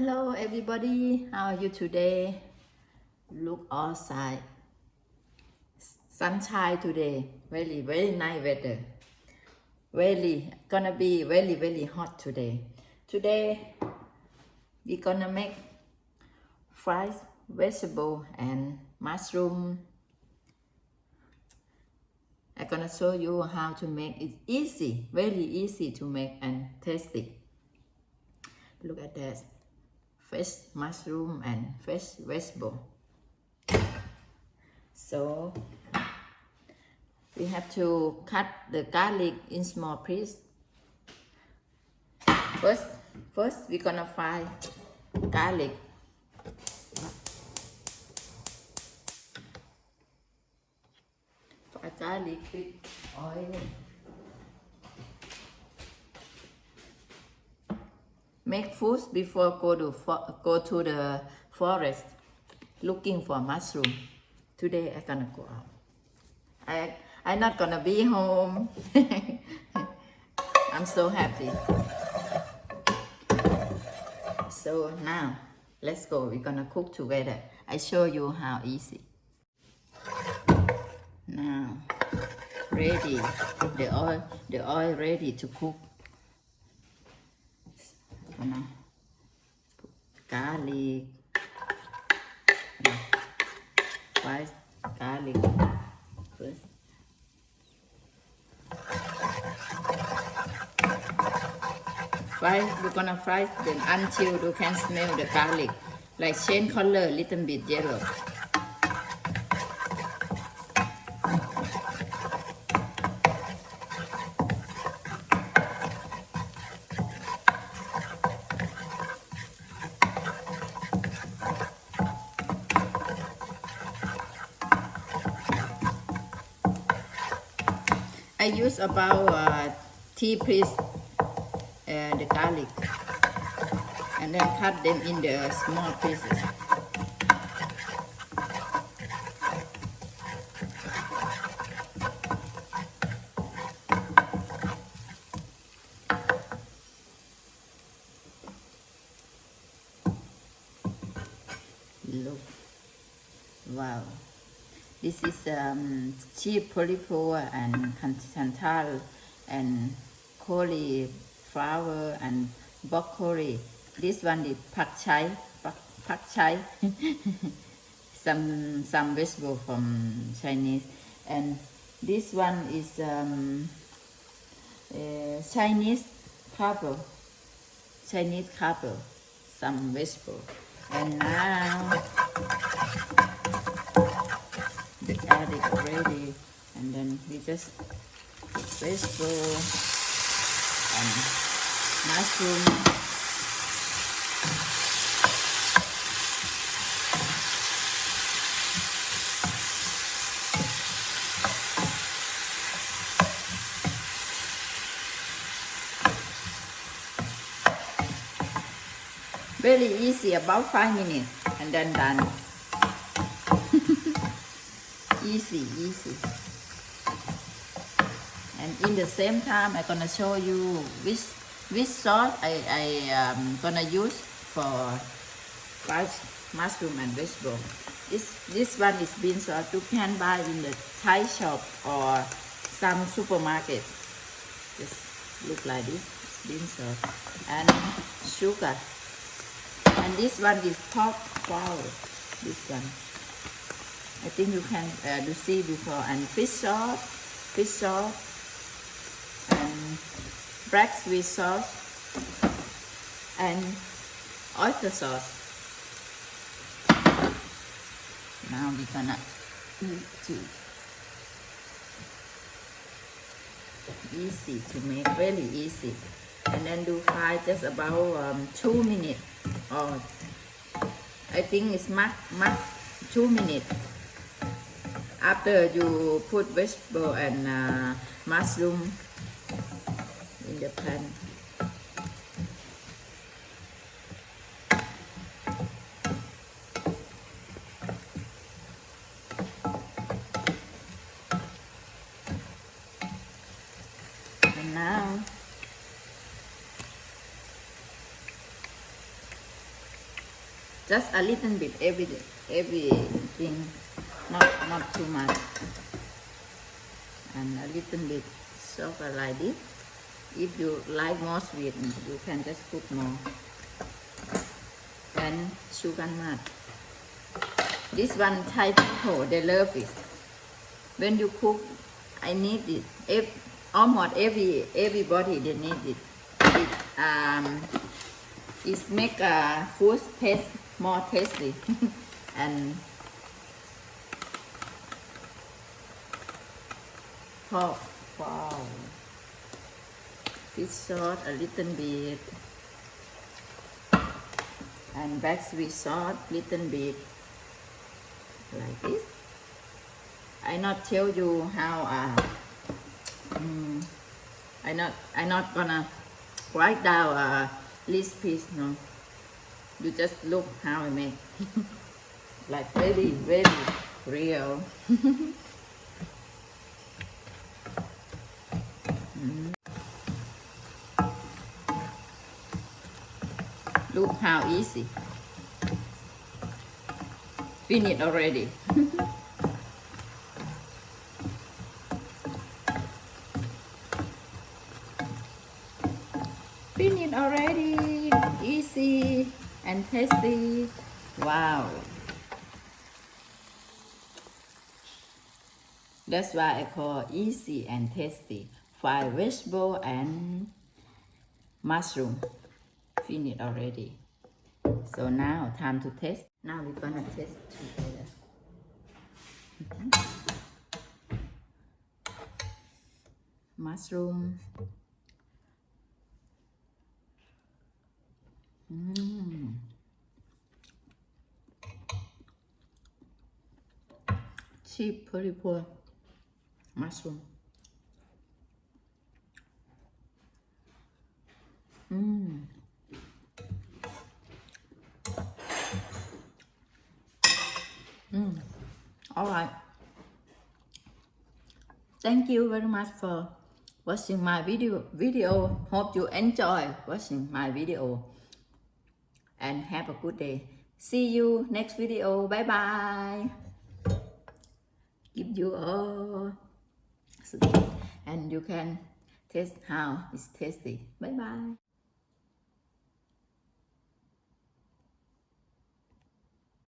Hello everybody, how are you today? Look outside. Sunshine today. Very nice weather. Gonna be very hot today. Today we gonna make fried vegetable and mushroom. I'm gonna show you how to make it easy, very easy to make and tasty. Look at that. Fresh mushroom and fresh vegetable. So we have to cut the garlic in small pieces. First we're gonna fry garlic. Fry garlic with oil. Make food before go to the forest looking for mushroom. Today I'm gonna go out. I'm not gonna be home. I'm so happy. So now let's go. We're gonna cook together. I show you how easy. Now ready. The oil ready to cook. Gonna put garlic. Fry garlic first. We're gonna fry them until you can smell the garlic, like change color, little bit yellow. I use about 3 pieces the garlic, and then cut them in the small pieces. Look, wow! This is cheap cauliflower and chantal and cauliflower and broccoli. This one is pak chai. some vegetable from Chinese, and this one is Chinese carbo, some vegetable. And now the garlic ready, and then we just put vegetable and mushroom. Very easy, about 5 minutes, and then done. Easy. And in the same time, I'm gonna show you which sauce I gonna use for fried mushroom and vegetable. This one is bean sauce. You can buy in the Thai shop or some supermarket. Just look like this, bean sauce and sugar. And this one is pork flour. This one, I think you can see before. And fish sauce, and black sweet sauce, and oyster sauce. Now we're gonna easy to make, really easy. And then do fry just about 2 minutes, or I think it's max 2 minutes. After you put vegetable and mushroom in the pan. And now just a little bit everything, not too much, and a little bit sugar like this. If you like more sweet, you can just put more, and sugar nut. This one Thai people they love it. When you cook, I need it. Almost everybody they need it. It make food taste more tasty and pork. Wow. Fish sauce a little bit and black sweet sauce little bit like this. I not tell you how. I not gonna write down list piece. No, you just look how I make. Like very real. Look how easy. Finished already. Finished already. Easy and tasty. Wow. That's why I call easy and tasty. Fried vegetable and mushroom. Finished already. So now time to taste. Now we're gonna taste together. Mushroom. Cheap, pretty poor mushroom. All right. Thank you very much for watching my video. Hope you enjoy watching my video and have a good day. See you next video. Bye bye. Give you all and you can taste how it's tasty. Bye bye.